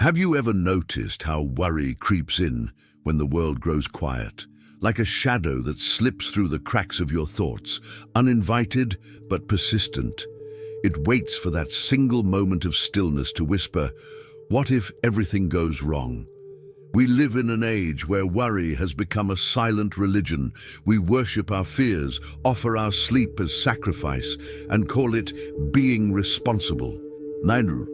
Have you ever noticed how worry creeps in when the world grows quiet? Like a shadow that slips through the cracks of your thoughts, uninvited but persistent. It waits for that single moment of stillness to whisper, "What if everything goes wrong?" We live in an age where worry has become a silent religion. We worship our fears, offer our sleep as sacrifice, and call it being responsible. Nainu.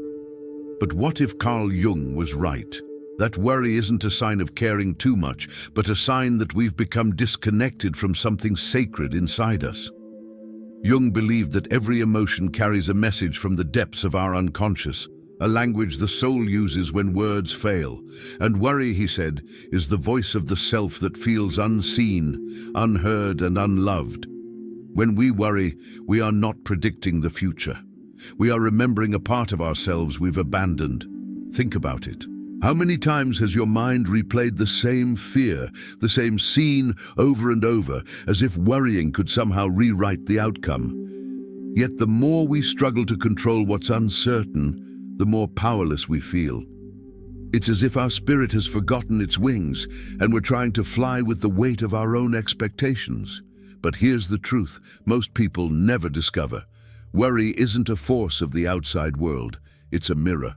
But what if Carl Jung was right? That worry isn't a sign of caring too much, but a sign that we've become disconnected from something sacred inside us. Jung believed that every emotion carries a message from the depths of our unconscious, a language the soul uses when words fail. And worry, he said, is the voice of the self that feels unseen, unheard, and unloved. When we worry, we are not predicting the future. We are remembering a part of ourselves we've abandoned. Think about it. How many times has your mind replayed the same fear, the same scene over and over, as if worrying could somehow rewrite the outcome? Yet the more we struggle to control what's uncertain, the more powerless we feel. It's as if our spirit has forgotten its wings, and we're trying to fly with the weight of our own expectations. But here's the truth most people never discover. Worry isn't a force of the outside world, it's a mirror.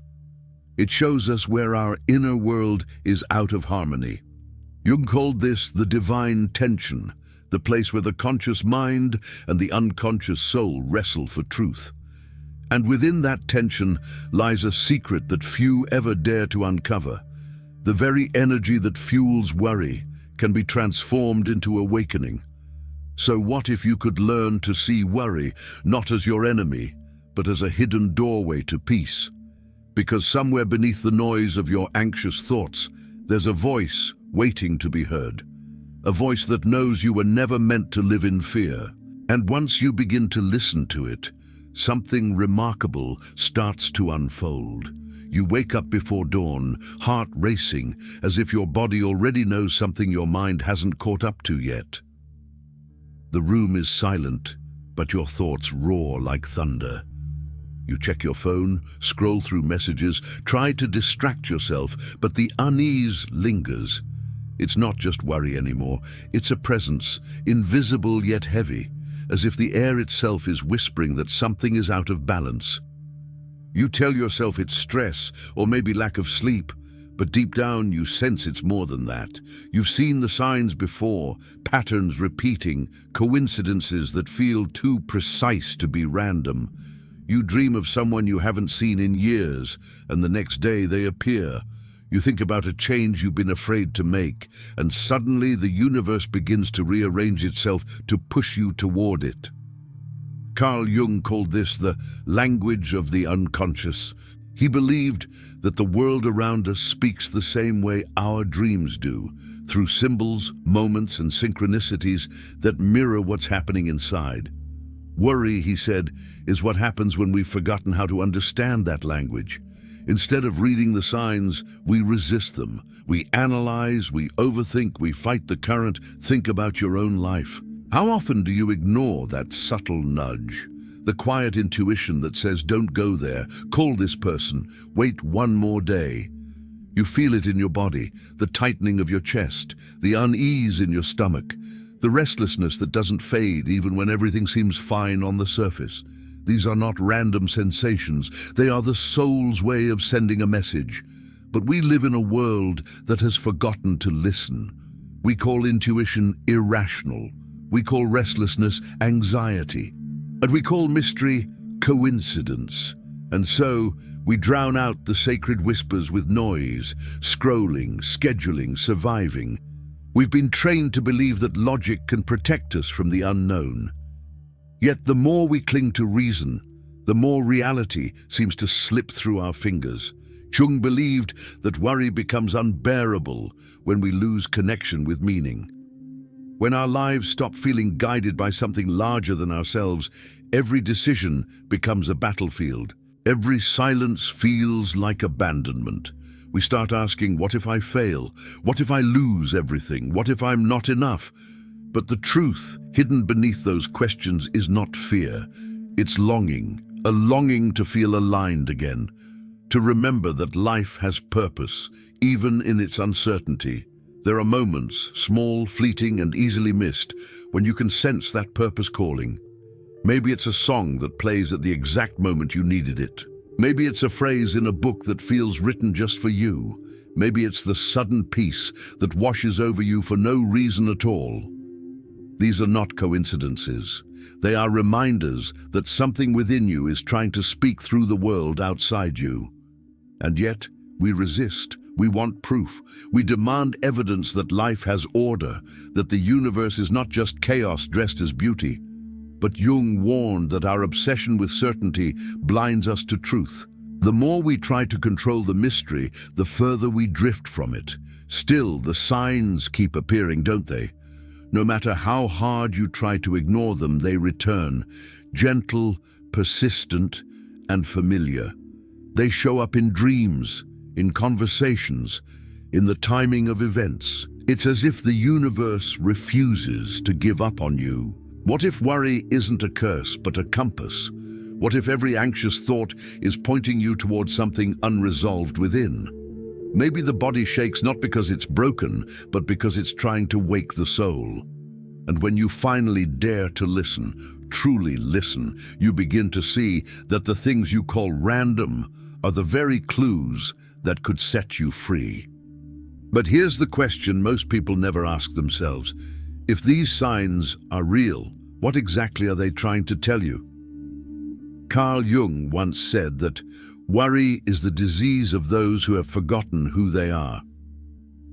It shows us where our inner world is out of harmony. Jung called this the divine tension, the place where the conscious mind and the unconscious soul wrestle for truth. And within that tension lies a secret that few ever dare to uncover. The very energy that fuels worry can be transformed into awakening. So what if you could learn to see worry not as your enemy, but as a hidden doorway to peace? Because somewhere beneath the noise of your anxious thoughts, there's a voice waiting to be heard. A voice that knows you were never meant to live in fear. And once you begin to listen to it, something remarkable starts to unfold. You wake up before dawn, heart racing, as if your body already knows something your mind hasn't caught up to yet. The room is silent, but your thoughts roar like thunder. You check your phone, scroll through messages, try to distract yourself, but the unease lingers. It's not just worry anymore, it's a presence, invisible yet heavy, as if the air itself is whispering that something is out of balance. You tell yourself it's stress, or maybe lack of sleep, but deep down you sense it's more than that. You've seen the signs before, patterns repeating, coincidences that feel too precise to be random. You dream of someone you haven't seen in years, and the next day they appear. You think about a change you've been afraid to make, and suddenly the universe begins to rearrange itself to push you toward it. Carl Jung called this the language of the unconscious. He believed that the world around us speaks the same way our dreams do, through symbols, moments, and synchronicities that mirror what's happening inside. Worry, he said, is what happens when we've forgotten how to understand that language. Instead of reading the signs, we resist them. We analyze, we overthink, we fight the current. Think about your own life. How often do you ignore that subtle nudge? The quiet intuition that says, don't go there, call this person, wait one more day. You feel it in your body, the tightening of your chest, the unease in your stomach, the restlessness that doesn't fade even when everything seems fine on the surface. These are not random sensations, they are the soul's way of sending a message. But we live in a world that has forgotten to listen. We call intuition irrational. We call restlessness anxiety. And we call mystery coincidence. And so, we drown out the sacred whispers with noise, scrolling, scheduling, surviving. We've been trained to believe that logic can protect us from the unknown. Yet the more we cling to reason, the more reality seems to slip through our fingers. Jung believed that worry becomes unbearable when we lose connection with meaning. When our lives stop feeling guided by something larger than ourselves, every decision becomes a battlefield. Every silence feels like abandonment. We start asking, what if I fail? What if I lose everything? What if I'm not enough? But the truth hidden beneath those questions is not fear. It's longing, a longing to feel aligned again. To remember that life has purpose, even in its uncertainty. There are moments, small, fleeting, and easily missed, when you can sense that purpose calling. Maybe it's a song that plays at the exact moment you needed it. Maybe it's a phrase in a book that feels written just for you. Maybe it's the sudden peace that washes over you for no reason at all. These are not coincidences. They are reminders that something within you is trying to speak through the world outside you. And yet, we resist. We want proof. We demand evidence that life has order, that the universe is not just chaos dressed as beauty. But Jung warned that our obsession with certainty blinds us to truth. The more we try to control the mystery, the further we drift from it. Still, the signs keep appearing, don't they? No matter how hard you try to ignore them, they return, gentle, persistent, and familiar. They show up in dreams, in conversations, in the timing of events. It's as if the universe refuses to give up on you. What if worry isn't a curse, but a compass? What if every anxious thought is pointing you towards something unresolved within? Maybe the body shakes not because it's broken, but because it's trying to wake the soul. And when you finally dare to listen, truly listen, you begin to see that the things you call random are the very clues that could set you free. But here's the question most people never ask themselves. If these signs are real, what exactly are they trying to tell you? Carl Jung once said that worry is the disease of those who have forgotten who they are.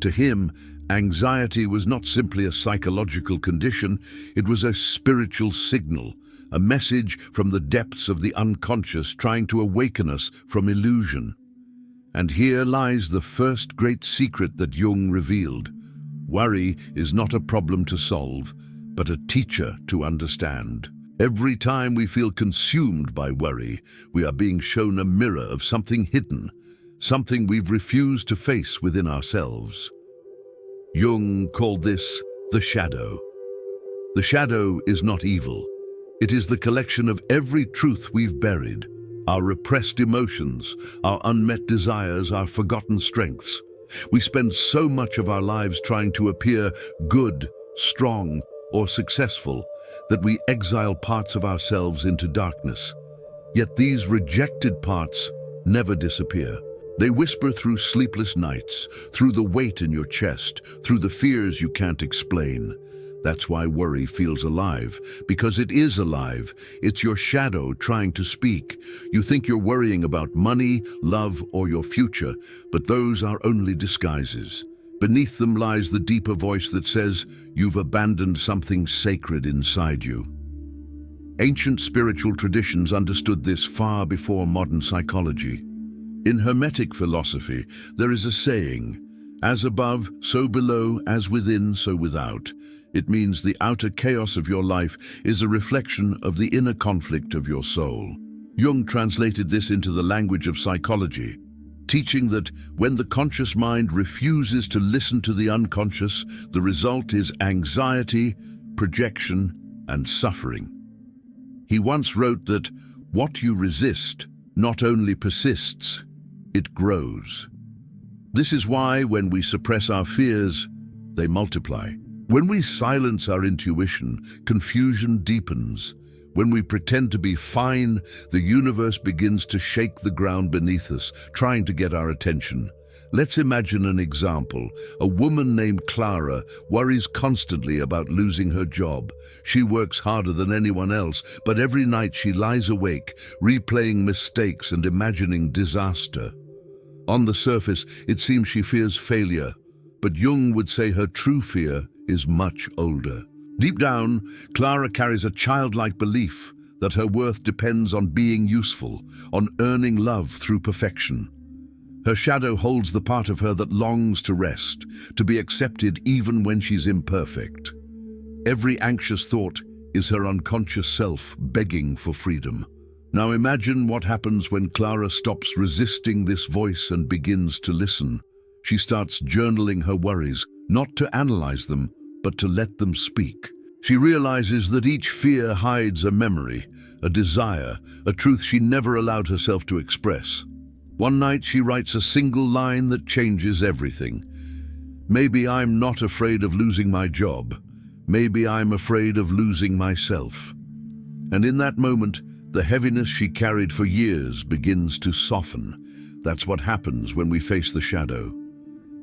To him, anxiety was not simply a psychological condition, it was a spiritual signal, a message from the depths of the unconscious trying to awaken us from illusion. And here lies the first great secret that Jung revealed. Worry is not a problem to solve, but a teacher to understand. Every time we feel consumed by worry, we are being shown a mirror of something hidden, something we've refused to face within ourselves. Jung called this the shadow. The shadow is not evil. It is the collection of every truth we've buried, our repressed emotions, our unmet desires, our forgotten strengths. We spend so much of our lives trying to appear good, strong, or successful that we exile parts of ourselves into darkness. Yet these rejected parts never disappear. They whisper through sleepless nights, through the weight in your chest, through the fears you can't explain. That's why worry feels alive, because it is alive. It's your shadow trying to speak. You think you're worrying about money, love, or your future, but those are only disguises. Beneath them lies the deeper voice that says you've abandoned something sacred inside you. Ancient spiritual traditions understood this far before modern psychology. In Hermetic philosophy, there is a saying, as above, so below, as within, so without. It means the outer chaos of your life is a reflection of the inner conflict of your soul. Jung translated this into the language of psychology, teaching that when the conscious mind refuses to listen to the unconscious, the result is anxiety, projection, and suffering. He once wrote that what you resist not only persists, it grows. This is why when we suppress our fears, they multiply. When we silence our intuition, confusion deepens. When we pretend to be fine, the universe begins to shake the ground beneath us, trying to get our attention. Let's imagine an example. A woman named Clara worries constantly about losing her job. She works harder than anyone else, but every night she lies awake, replaying mistakes and imagining disaster. On the surface, it seems she fears failure, but Jung would say her true fear is much older. Deep down, Clara carries a childlike belief that her worth depends on being useful, on earning love through perfection. Her shadow holds the part of her that longs to rest, to be accepted even when she's imperfect. Every anxious thought is her unconscious self begging for freedom. Now imagine what happens when Clara stops resisting this voice and begins to listen. She starts journaling her worries, not to analyze them, but to let them speak. She realizes that each fear hides a memory, a desire, a truth she never allowed herself to express. One night she writes a single line that changes everything. Maybe I'm not afraid of losing my job. Maybe I'm afraid of losing myself. And in that moment, the heaviness she carried for years begins to soften. That's what happens when we face the shadow.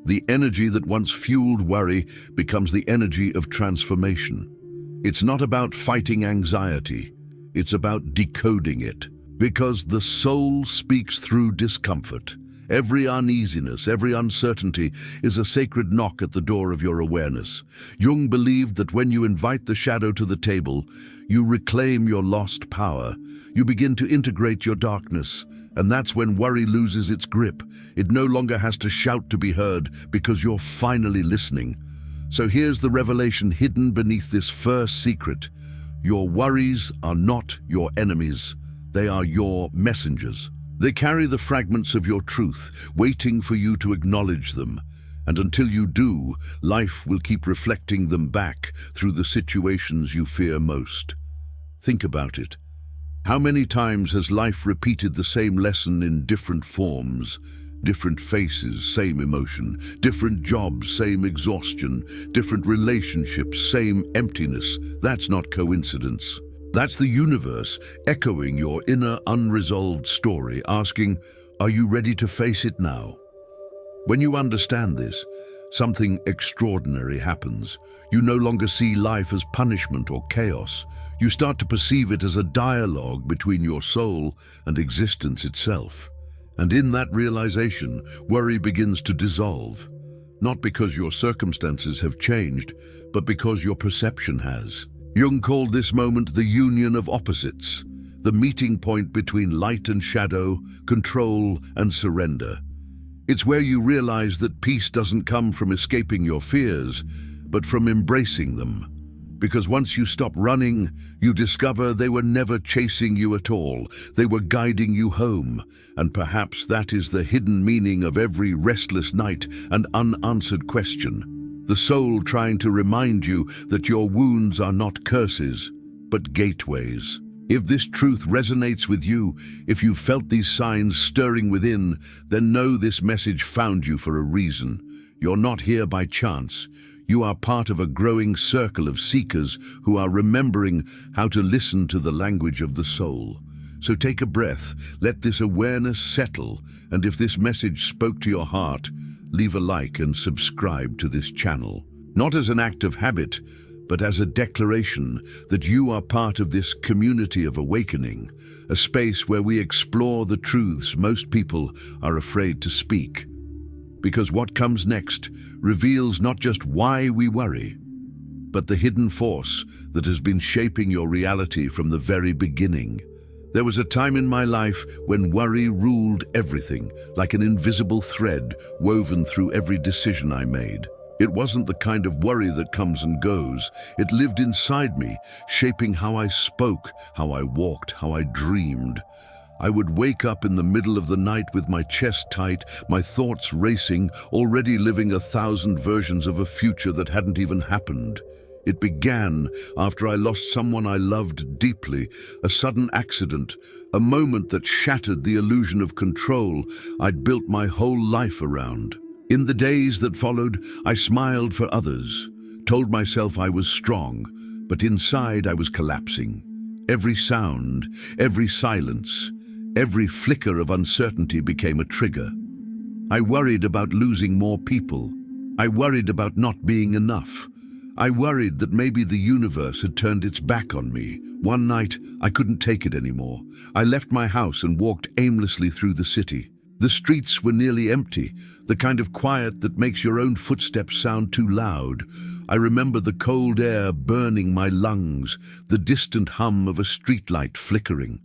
The energy that once fueled worry becomes the energy of transformation. It's not about fighting anxiety. It's about decoding it. Because the soul speaks through discomfort. Every uneasiness, every uncertainty is a sacred knock at the door of your awareness. Jung believed that when you invite the shadow to the table, you reclaim your lost power. You begin to integrate your darkness, and that's when worry loses its grip. It no longer has to shout to be heard because you're finally listening. So here's the revelation hidden beneath this first secret. Your worries are not your enemies. They are your messengers. They carry the fragments of your truth, waiting for you to acknowledge them. And until you do, life will keep reflecting them back through the situations you fear most. Think about it. How many times has life repeated the same lesson in different forms? Different faces, same emotion. Different jobs, same exhaustion. Different relationships, same emptiness. That's not coincidence. That's the universe echoing your inner unresolved story, asking, are you ready to face it now? When you understand this, something extraordinary happens. You no longer see life as punishment or chaos. You start to perceive it as a dialogue between your soul and existence itself. And in that realization, worry begins to dissolve. Not because your circumstances have changed, but because your perception has. Jung called this moment the union of opposites, the meeting point between light and shadow, control and surrender. It's where you realize that peace doesn't come from escaping your fears, but from embracing them. Because once you stop running, you discover they were never chasing you at all. They were guiding you home. And perhaps that is the hidden meaning of every restless night and unanswered question. The soul trying to remind you that your wounds are not curses, but gateways. If this truth resonates with you, if you've felt these signs stirring within, then know this message found you for a reason. You're not here by chance. You are part of a growing circle of seekers who are remembering how to listen to the language of the soul. So take a breath, let this awareness settle, and if this message spoke to your heart, leave a like and subscribe to this channel. Not as an act of habit, but as a declaration that you are part of this community of awakening, a space where we explore the truths most people are afraid to speak. Because what comes next reveals not just why we worry, but the hidden force that has been shaping your reality from the very beginning. There was a time in my life when worry ruled everything, like an invisible thread woven through every decision I made. It wasn't the kind of worry that comes and goes. It lived inside me, shaping how I spoke, how I walked, how I dreamed. I would wake up in the middle of the night with my chest tight, my thoughts racing, already living 1,000 versions of a future that hadn't even happened. It began after I lost someone I loved deeply, a sudden accident, a moment that shattered the illusion of control I'd built my whole life around. In the days that followed, I smiled for others, told myself I was strong, but inside I was collapsing. Every sound, every silence, every flicker of uncertainty became a trigger. I worried about losing more people. I worried about not being enough. I worried that maybe the universe had turned its back on me. One night, I couldn't take it anymore. I left my house and walked aimlessly through the city. The streets were nearly empty, the kind of quiet that makes your own footsteps sound too loud. I remember the cold air burning my lungs, the distant hum of a streetlight flickering.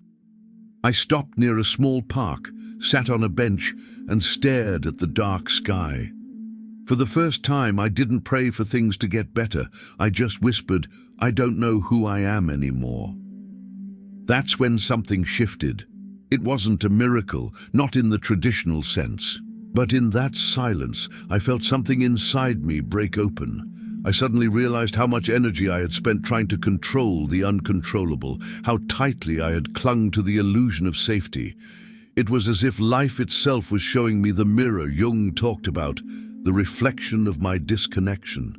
I stopped near a small park, sat on a bench, and stared at the dark sky. For the first time, I didn't pray for things to get better. I just whispered, I don't know who I am anymore. That's when something shifted. It wasn't a miracle, not in the traditional sense. But in that silence, I felt something inside me break open. I suddenly realized how much energy I had spent trying to control the uncontrollable, how tightly I had clung to the illusion of safety. It was as if life itself was showing me the mirror Jung talked about, the reflection of my disconnection.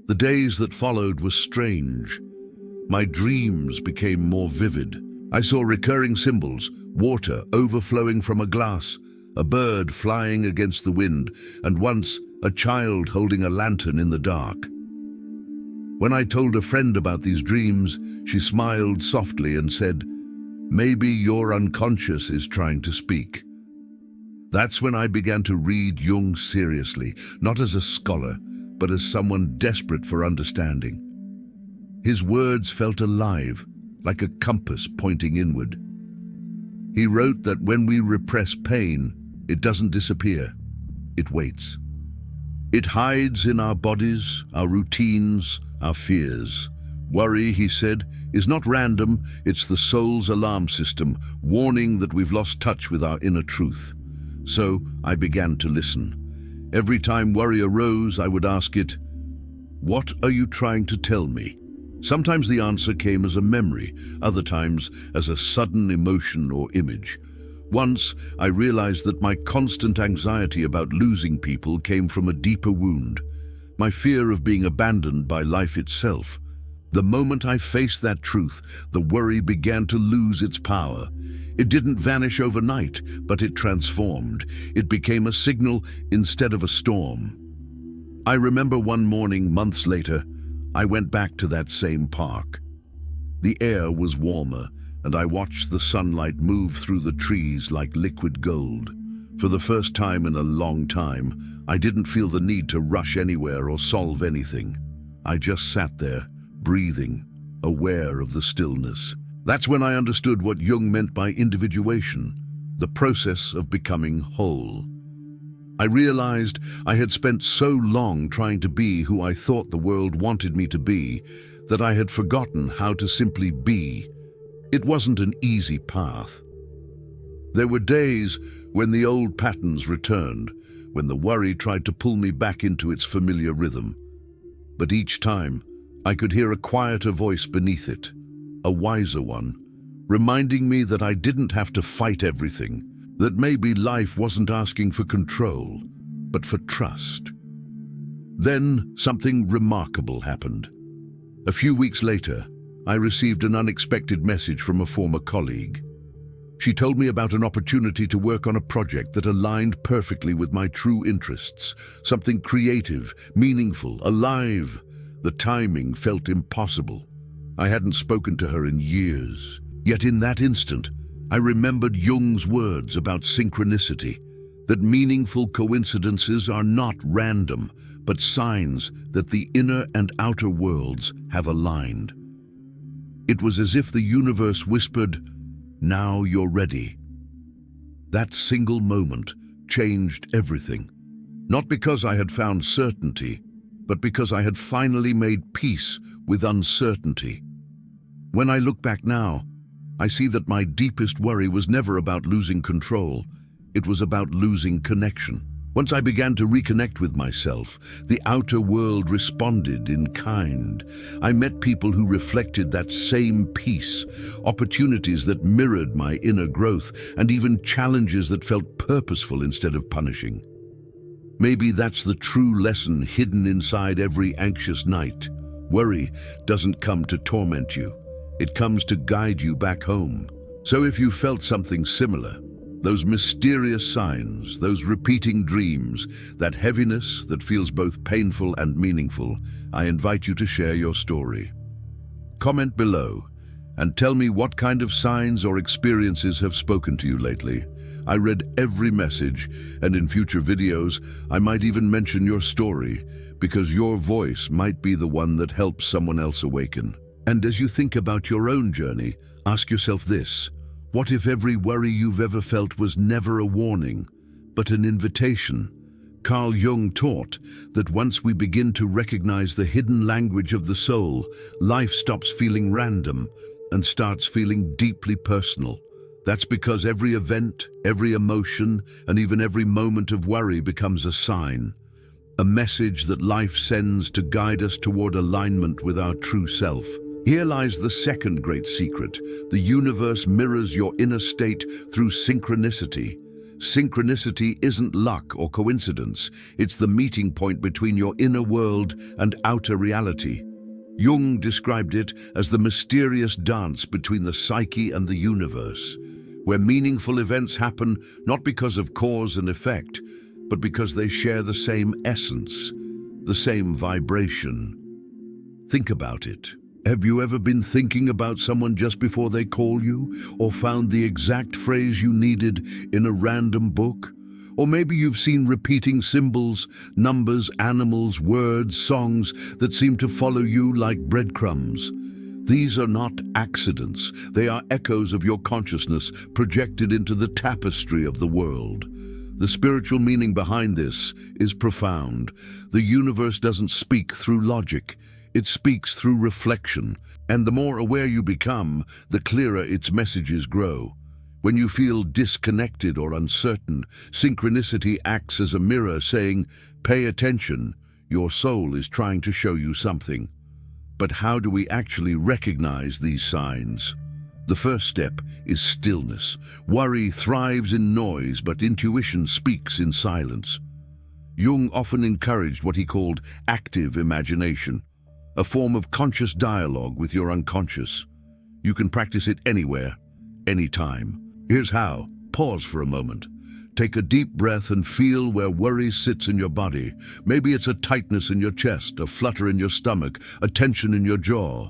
The days that followed were strange. My dreams became more vivid. I saw recurring symbols, water overflowing from a glass, a bird flying against the wind, and once a child holding a lantern in the dark. When I told a friend about these dreams, she smiled softly and said, "Maybe your unconscious is trying to speak." That's when I began to read Jung seriously, not as a scholar, but as someone desperate for understanding. His words felt alive, like a compass pointing inward. He wrote that when we repress pain, it doesn't disappear, it waits. It hides in our bodies, our routines, our fears. Worry, he said, is not random, it's the soul's alarm system, warning that we've lost touch with our inner truth. So I began to listen. Every time worry arose, I would ask it, "What are you trying to tell me?" Sometimes the answer came as a memory, other times as a sudden emotion or image. Once, I realized that my constant anxiety about losing people came from a deeper wound, my fear of being abandoned by life itself. The moment I faced that truth, the worry began to lose its power. It didn't vanish overnight, but it transformed. It became a signal instead of a storm. I remember one morning, months later, I went back to that same park. The air was warmer, and I watched the sunlight move through the trees like liquid gold. For the first time in a long time, I didn't feel the need to rush anywhere or solve anything. I just sat there, breathing, aware of the stillness. That's when I understood what Jung meant by individuation, the process of becoming whole. I realized I had spent so long trying to be who I thought the world wanted me to be that I had forgotten how to simply be. It wasn't an easy path. There were days when the old patterns returned, when the worry tried to pull me back into its familiar rhythm. But each time, I could hear a quieter voice beneath it, a wiser one, reminding me that I didn't have to fight everything, that maybe life wasn't asking for control, but for trust. Then something remarkable happened. A few weeks later, I received an unexpected message from a former colleague. She told me about an opportunity to work on a project that aligned perfectly with my true interests, something creative, meaningful, alive. The timing felt impossible. I hadn't spoken to her in years. Yet in that instant, I remembered Jung's words about synchronicity, that meaningful coincidences are not random, but signs that the inner and outer worlds have aligned. It was as if the universe whispered, "Now you're ready." That single moment changed everything. Not because I had found certainty, but because I had finally made peace with uncertainty. When I look back now, I see that my deepest worry was never about losing control. It was about losing connection. Once I began to reconnect with myself, the outer world responded in kind. I met people who reflected that same peace, opportunities that mirrored my inner growth, and even challenges that felt purposeful instead of punishing. Maybe that's the true lesson hidden inside every anxious night. Worry doesn't come to torment you. It comes to guide you back home. So if you felt something similar, those mysterious signs, those repeating dreams, that heaviness that feels both painful and meaningful, I invite you to share your story. Comment below and tell me what kind of signs or experiences have spoken to you lately. I read every message, and in future videos, I might even mention your story, because your voice might be the one that helps someone else awaken. And as you think about your own journey, ask yourself this: what if every worry you've ever felt was never a warning, but an invitation? Carl Jung taught that once we begin to recognize the hidden language of the soul, life stops feeling random and starts feeling deeply personal. That's because every event, every emotion, and even every moment of worry becomes a sign, a message that life sends to guide us toward alignment with our true self. Here lies the second great secret. The universe mirrors your inner state through synchronicity. Synchronicity isn't luck or coincidence. It's the meeting point between your inner world and outer reality. Jung described it as the mysterious dance between the psyche and the universe, where meaningful events happen not because of cause and effect, but because they share the same essence, the same vibration. Think about it. Have you ever been thinking about someone just before they call you, or found the exact phrase you needed in a random book? Or maybe you've seen repeating symbols, numbers, animals, words, songs that seem to follow you like breadcrumbs. These are not accidents. They are echoes of your consciousness projected into the tapestry of the world. The spiritual meaning behind this is profound. The universe doesn't speak through logic. It speaks through reflection, and the more aware you become, the clearer its messages grow. When you feel disconnected or uncertain, synchronicity acts as a mirror saying, "Pay attention, your soul is trying to show you something." But how do we actually recognize these signs? The first step is stillness. Worry thrives in noise, but intuition speaks in silence. Jung often encouraged what he called active imagination, a form of conscious dialogue with your unconscious. You can practice it anywhere, anytime. Here's how. Pause for a moment. Take a deep breath and feel where worry sits in your body. Maybe it's a tightness in your chest, a flutter in your stomach, a tension in your jaw.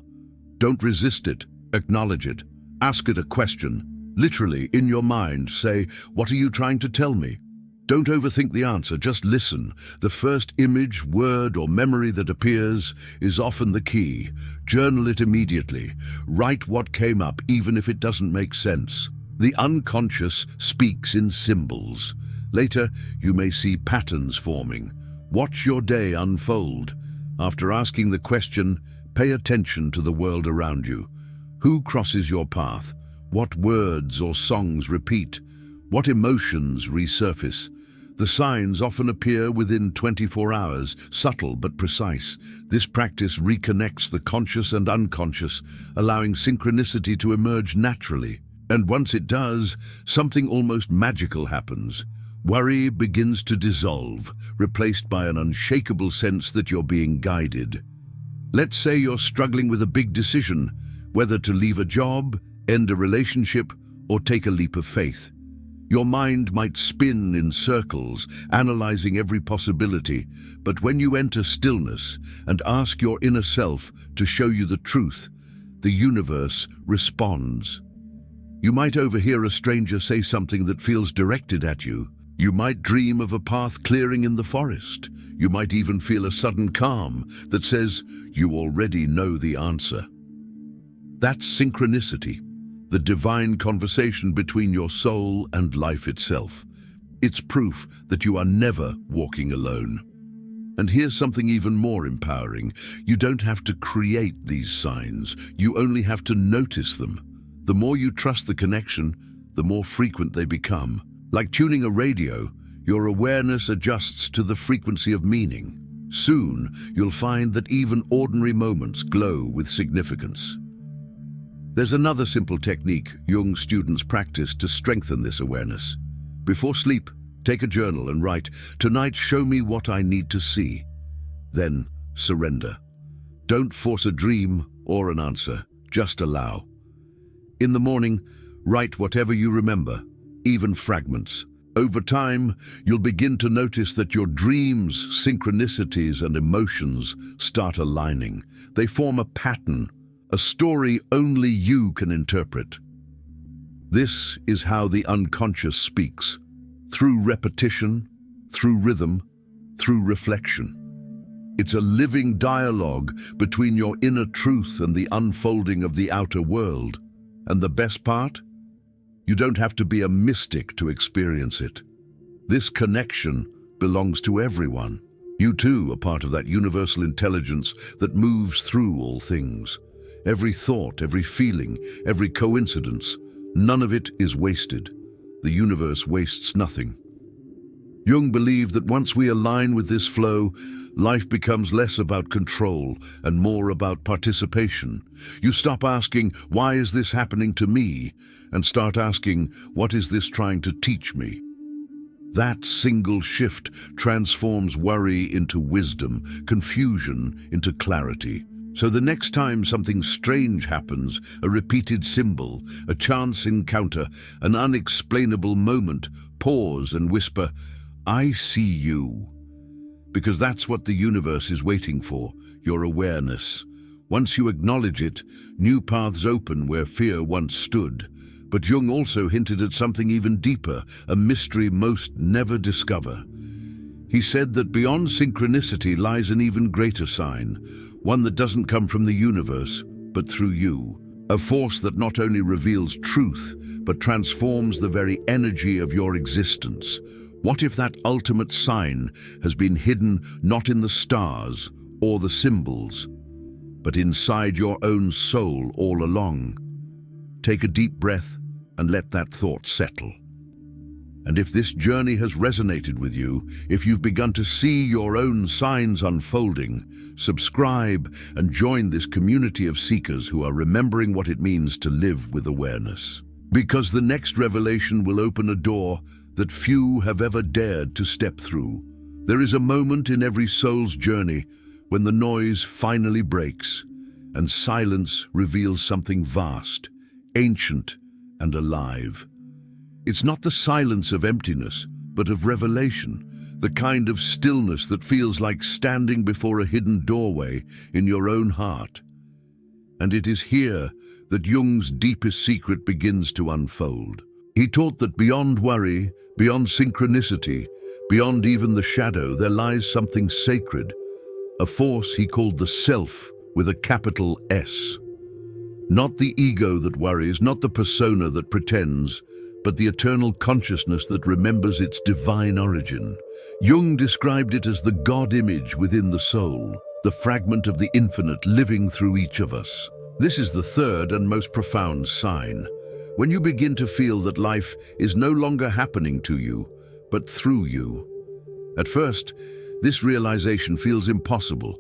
Don't resist it. Acknowledge it. Ask it a question. Literally, in your mind, say, "What are you trying to tell me?" Don't overthink the answer, just listen. The first image, word, or memory that appears is often the key. Journal it immediately. Write what came up, even if it doesn't make sense. The unconscious speaks in symbols. Later, you may see patterns forming. Watch your day unfold. After asking the question, pay attention to the world around you. Who crosses your path? What words or songs repeat? What emotions resurface? The signs often appear within 24 hours, subtle but precise. This practice reconnects the conscious and unconscious, allowing synchronicity to emerge naturally. And once it does, something almost magical happens. Worry begins to dissolve, replaced by an unshakable sense that you're being guided. Let's say you're struggling with a big decision, whether to leave a job, end a relationship, or take a leap of faith. Your mind might spin in circles, analyzing every possibility, but when you enter stillness and ask your inner self to show you the truth, the universe responds. You might overhear a stranger say something that feels directed at you. You might dream of a path clearing in the forest. You might even feel a sudden calm that says, "You already know the answer." That's synchronicity. The divine conversation between your soul and life itself. It's proof that you are never walking alone. And here's something even more empowering. You don't have to create these signs. You only have to notice them. The more you trust the connection, the more frequent they become. Like tuning a radio, your awareness adjusts to the frequency of meaning. Soon, you'll find that even ordinary moments glow with significance. There's another simple technique Jung students practice to strengthen this awareness. Before sleep, take a journal and write, "Tonight, show me what I need to see." Then, surrender. Don't force a dream or an answer, just allow. In the morning, write whatever you remember, even fragments. Over time, you'll begin to notice that your dreams, synchronicities, and emotions start aligning. They form a pattern, a story only you can interpret. This is how the unconscious speaks, through repetition, through rhythm, through reflection. It's a living dialogue between your inner truth and the unfolding of the outer world. And the best part? You don't have to be a mystic to experience it. This connection belongs to everyone. You too are part of that universal intelligence that moves through all things. Every thought, every feeling, every coincidence, none of it is wasted. The universe wastes nothing. Jung believed that once we align with this flow, life becomes less about control and more about participation. You stop asking, "Why is this happening to me?" and start asking, "What is this trying to teach me?" That single shift transforms worry into wisdom, confusion into clarity. So the next time something strange happens, a repeated symbol, a chance encounter, an unexplainable moment, pause and whisper, "I see you." Because that's what the universe is waiting for, your awareness. Once you acknowledge it, new paths open where fear once stood. But Jung also hinted at something even deeper, a mystery most never discover. He said that beyond synchronicity lies an even greater sign, one that doesn't come from the universe, but through you. A force that not only reveals truth, but transforms the very energy of your existence. What if that ultimate sign has been hidden not in the stars or the symbols, but inside your own soul all along? Take a deep breath and let that thought settle. And if this journey has resonated with you, if you've begun to see your own signs unfolding, subscribe and join this community of seekers who are remembering what it means to live with awareness. Because the next revelation will open a door that few have ever dared to step through. There is a moment in every soul's journey when the noise finally breaks and silence reveals something vast, ancient, and alive. It's not the silence of emptiness, but of revelation, the kind of stillness that feels like standing before a hidden doorway in your own heart. And it is here that Jung's deepest secret begins to unfold. He taught that beyond worry, beyond synchronicity, beyond even the shadow, there lies something sacred, a force he called the Self with a capital S. Not the ego that worries, not the persona that pretends, but the eternal consciousness that remembers its divine origin. Jung described it as the God image within the soul, the fragment of the infinite living through each of us. This is the third and most profound sign. When you begin to feel that life is no longer happening to you, but through you. At first, this realization feels impossible.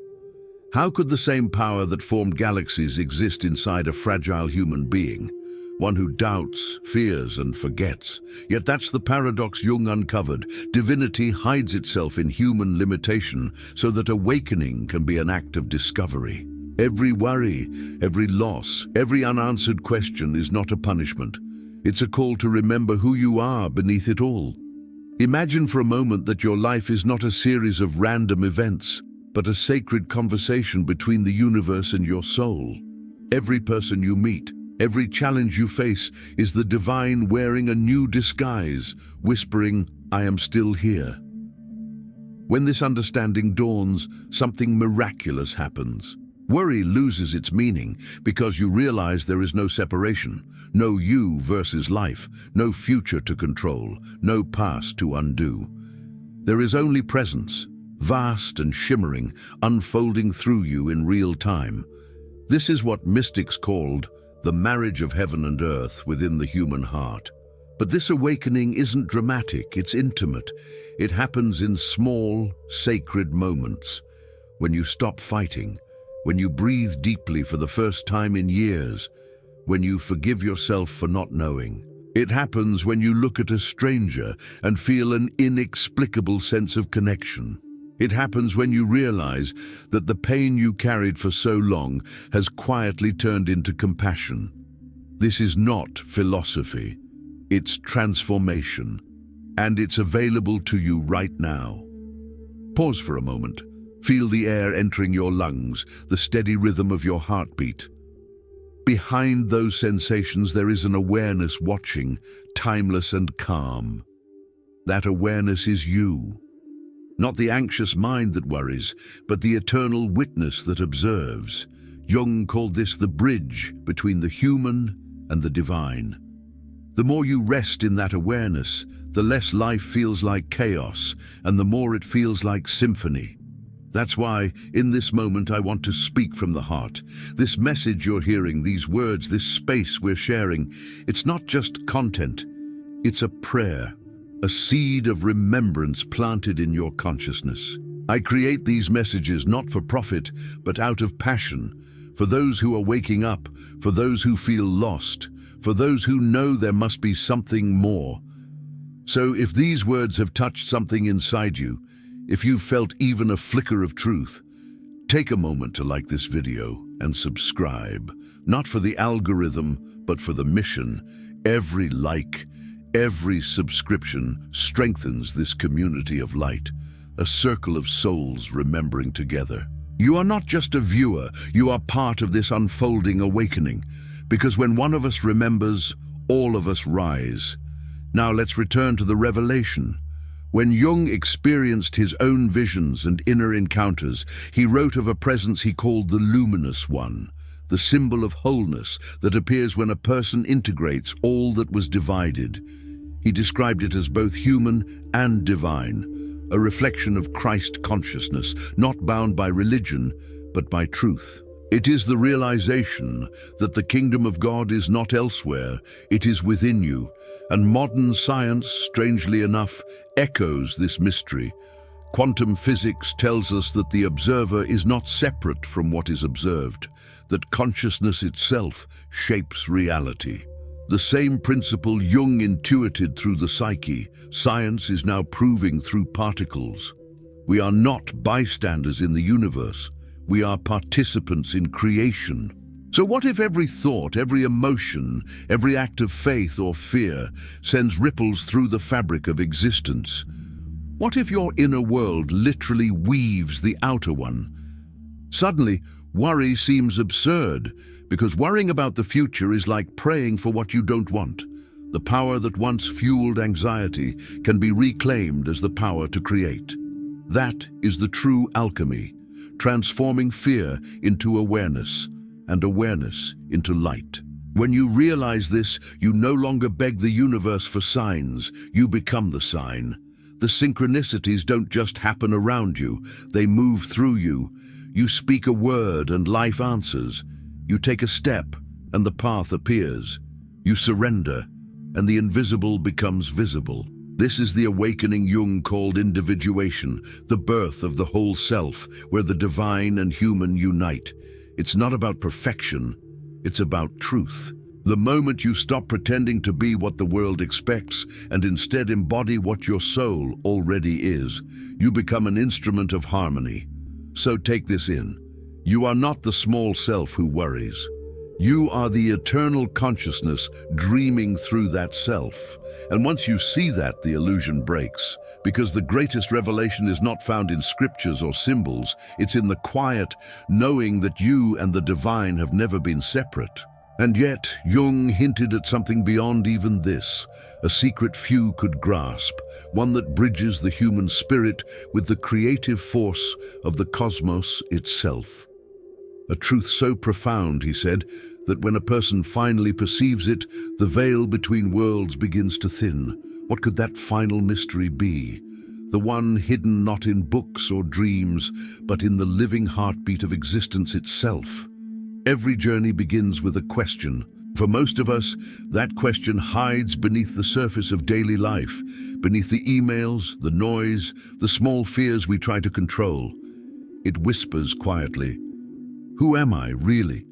How could the same power that formed galaxies exist inside a fragile human being, one who doubts, fears, and forgets? Yet that's the paradox Jung uncovered. Divinity hides itself in human limitation so that awakening can be an act of discovery. Every worry, every loss, every unanswered question is not a punishment. It's a call to remember who you are beneath it all. Imagine for a moment that your life is not a series of random events, but a sacred conversation between the universe and your soul. Every person you meet, every challenge you face is the divine wearing a new disguise, whispering, "I am still here." When this understanding dawns, something miraculous happens. Worry loses its meaning because you realize there is no separation, no you versus life, no future to control, no past to undo. There is only presence, vast and shimmering, unfolding through you in real time. This is what mystics called the marriage of heaven and earth within the human heart. But this awakening isn't dramatic, it's intimate. It happens in small, sacred moments. When you stop fighting, when you breathe deeply for the first time in years, when you forgive yourself for not knowing. It happens when you look at a stranger and feel an inexplicable sense of connection. It happens when you realize that the pain you carried for so long has quietly turned into compassion. This is not philosophy, it's transformation, and it's available to you right now. Pause for a moment. Feel the air entering your lungs, the steady rhythm of your heartbeat. Behind those sensations there is an awareness watching, timeless and calm. That awareness is you. Not the anxious mind that worries, but the eternal witness that observes. Jung called this the bridge between the human and the divine. The more you rest in that awareness, the less life feels like chaos, and the more it feels like symphony. That's why, in this moment, I want to speak from the heart. This message you're hearing, these words, this space we're sharing, it's not just content, it's a prayer. a seed of remembrance planted in your consciousness. I create these messages not for profit, but out of passion, for those who are waking up, for those who feel lost, for those who know there must be something more. So if these words have touched something inside you, if you've felt even a flicker of truth, take a moment to like this video and subscribe, not for the algorithm, but for the mission. Every like, every subscription strengthens this community of light, a circle of souls remembering together. You are not just a viewer, you are part of this unfolding awakening, because when one of us remembers, all of us rise. Now let's return to the revelation. When Jung experienced his own visions and inner encounters, he wrote of a presence he called the luminous one, the symbol of wholeness that appears when a person integrates all that was divided. He described it as both human and divine, a reflection of Christ consciousness, not bound by religion, but by truth. It is the realization that the kingdom of God is not elsewhere, it is within you, and modern science, strangely enough, echoes this mystery. Quantum physics tells us that the observer is not separate from what is observed, that consciousness itself shapes reality. The same principle Jung intuited through the psyche, science is now proving through particles. We are not bystanders in the universe, we are participants in creation. So what if every thought, every emotion, every act of faith or fear sends ripples through the fabric of existence? What if your inner world literally weaves the outer one? Suddenly, worry seems absurd, because worrying about the future is like praying for what you don't want. The power that once fueled anxiety can be reclaimed as the power to create. That is the true alchemy, transforming fear into awareness, and awareness into light. When you realize this, you no longer beg the universe for signs, you become the sign. The synchronicities don't just happen around you, they move through you. You speak a word and life answers. You take a step and the path appears. You surrender and the invisible becomes visible. This is the awakening Jung called individuation, the birth of the whole self, where the divine and human unite. It's not about perfection, it's about truth. The moment you stop pretending to be what the world expects and instead embody what your soul already is, you become an instrument of harmony. So take this in. You are not the small self who worries. You are the eternal consciousness dreaming through that self. And once you see that, the illusion breaks, because the greatest revelation is not found in scriptures or symbols, it's in the quiet knowing that you and the divine have never been separate. And yet, Jung hinted at something beyond even this, a secret few could grasp, one that bridges the human spirit with the creative force of the cosmos itself. A truth so profound, he said, that when a person finally perceives it, the veil between worlds begins to thin. What could that final mystery be? The one hidden not in books or dreams, but in the living heartbeat of existence itself. Every journey begins with a question. For most of us, that question hides beneath the surface of daily life, beneath the emails, the noise, the small fears we try to control. It whispers quietly, "Who am I, really?"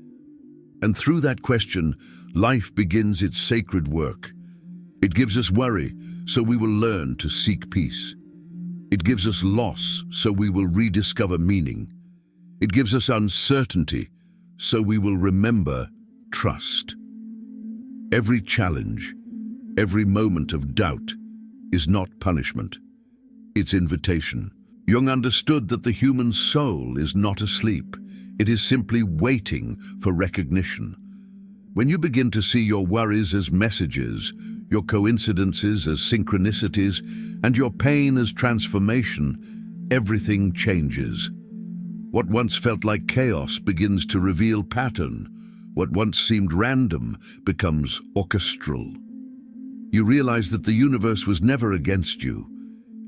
And through that question, life begins its sacred work. It gives us worry, so we will learn to seek peace. It gives us loss, so we will rediscover meaning. It gives us uncertainty, so we will remember trust. Every challenge, every moment of doubt is not punishment. It's invitation. Jung understood that the human soul is not asleep. It is simply waiting for recognition. When you begin to see your worries as messages, your coincidences as synchronicities, and your pain as transformation, everything changes. What once felt like chaos begins to reveal pattern. What once seemed random becomes orchestral. You realize that the universe was never against you.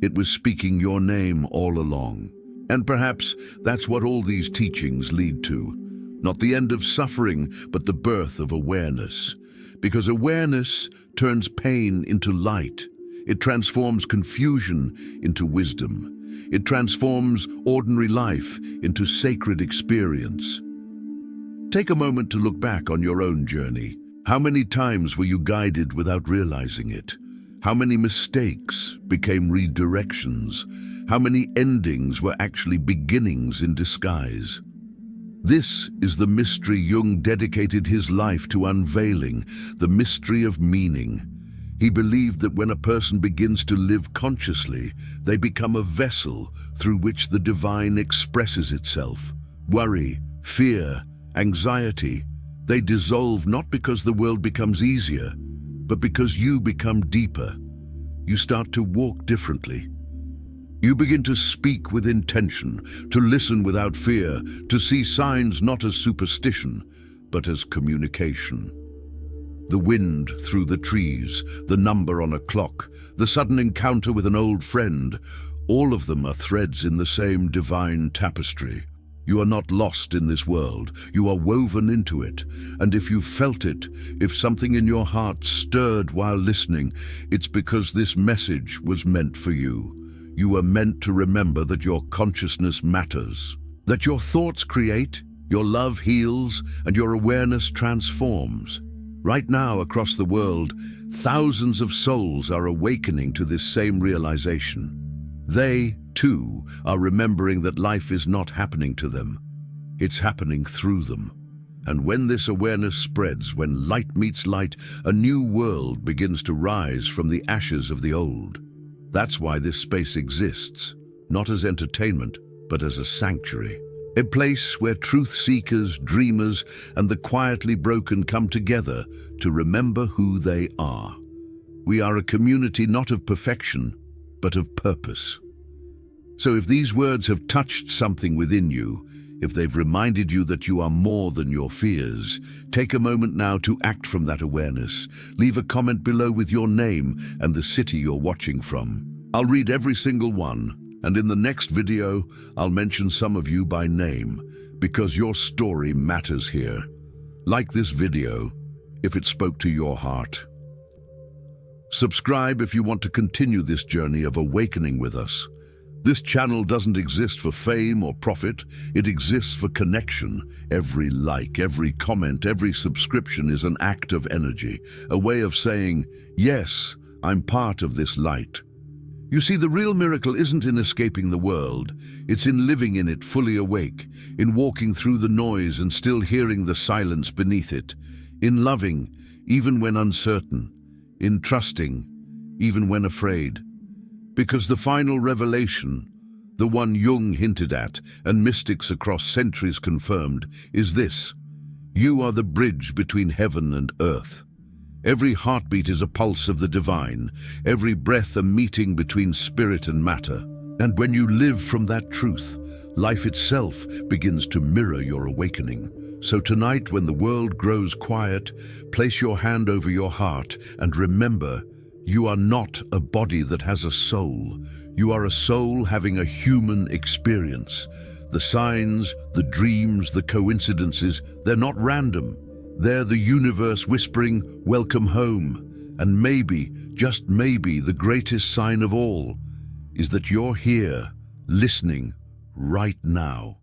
It was speaking your name all along. And perhaps that's what all these teachings lead to. Not the end of suffering, but the birth of awareness. Because awareness turns pain into light. It transforms confusion into wisdom. It transforms ordinary life into sacred experience. Take a moment to look back on your own journey. How many times were you guided without realizing it? How many mistakes became redirections? How many endings were actually beginnings in disguise? This is the mystery Jung dedicated his life to unveiling, the mystery of meaning. He believed that when a person begins to live consciously, they become a vessel through which the divine expresses itself. Worry, fear, anxiety, they dissolve not because the world becomes easier, but because you become deeper. You start to walk differently. You begin to speak with intention, to listen without fear, to see signs not as superstition, but as communication. The wind through the trees, the number on a clock, the sudden encounter with an old friend, all of them are threads in the same divine tapestry. You are not lost in this world, you are woven into it, and if you felt it, if something in your heart stirred while listening, it's because this message was meant for you. You are meant to remember that your consciousness matters, that your thoughts create, your love heals, and your awareness transforms. Right now, across the world, thousands of souls are awakening to this same realization. They, too, are remembering that life is not happening to them. It's happening through them. And when this awareness spreads, when light meets light, a new world begins to rise from the ashes of the old. That's why this space exists, not as entertainment, but as a sanctuary. A place where truth seekers, dreamers, and the quietly broken come together to remember who they are. We are a community not of perfection, but of purpose. So if these words have touched something within you, if they've reminded you that you are more than your fears, take a moment now to act from that awareness. Leave a comment below with your name and the city you're watching from. I'll read every single one, and in the next video, I'll mention some of you by name, because your story matters here. Like this video, if it spoke to your heart. Subscribe if you want to continue this journey of awakening with us. This channel doesn't exist for fame or profit, it exists for connection. Every like, every comment, every subscription is an act of energy, a way of saying, yes, I'm part of this light. You see, the real miracle isn't in escaping the world, it's in living in it fully awake, in walking through the noise and still hearing the silence beneath it, in loving, even when uncertain, in trusting, even when afraid. Because the final revelation, the one Jung hinted at and mystics across centuries confirmed, is this: you are the bridge between heaven and earth. Every heartbeat is a pulse of the divine, every breath a meeting between spirit and matter. And when you live from that truth, life itself begins to mirror your awakening. So tonight, when the world grows quiet, place your hand over your heart and remember, you are not a body that has a soul. You are a soul having a human experience. The signs, the dreams, the coincidences, they're not random. They're the universe whispering, welcome home. And maybe, just maybe, the greatest sign of all is that you're here, listening right now.